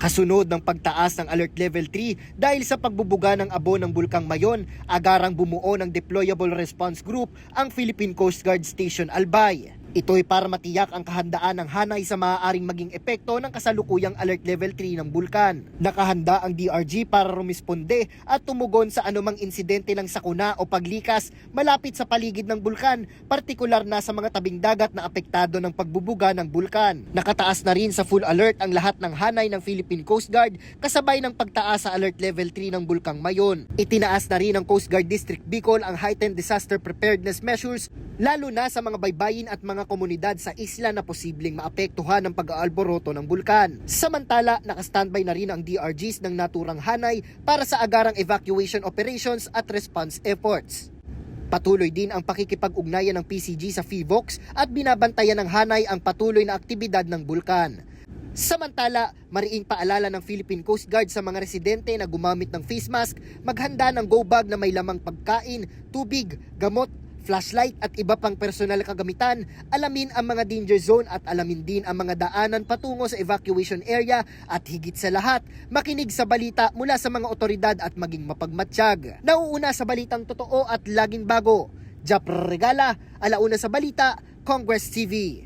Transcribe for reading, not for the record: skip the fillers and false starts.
Kasunod ng pagtaas ng Alert Level 3 dahil sa pagbubuga ng abo ng Bulkang Mayon, agarang bumuo ng Deployable Response Group ang Philippine Coast Guard Station Albay. Ito'y para matiyak ang kahandaan ng hanay sa maaaring maging epekto ng kasalukuyang Alert Level 3 ng bulkan. Nakahanda ang DRG para rumisponde at tumugon sa anumang insidente ng sakuna o paglikas malapit sa paligid ng bulkan, partikular na sa mga tabing dagat na apektado ng pagbubuga ng bulkan. Nakataas na rin sa full alert ang lahat ng hanay ng Philippine Coast Guard kasabay ng pagtaas sa Alert Level 3 ng Bulkang Mayon. Itinaas na rin ng Coast Guard District Bicol ang heightened disaster preparedness measures lalo na sa mga baybayin at mga komunidad sa isla na posibleng maapektuhan ng pag-aalboroto ng bulkan. Samantala, nakastandby na rin ang DRGs ng naturang hanay para sa agarang evacuation operations at response efforts. Patuloy din ang pakikipag-ugnayan ng PCG sa FIVOX at binabantayan ng hanay ang patuloy na aktibidad ng bulkan. Samantala, mariing paalala ng Philippine Coast Guard sa mga residente na gumamit ng face mask, maghanda ng go bag na may lamang pagkain, tubig, gamot, flashlight at iba pang personal kagamitan, alamin ang mga danger zone at alamin din ang mga daanan patungo sa evacuation area at higit sa lahat, makinig sa balita mula sa mga otoridad at maging mapagmatsyag. Nauuna sa balitang totoo at laging bago. Jap Regala, Alauna sa Balita, Congress TV.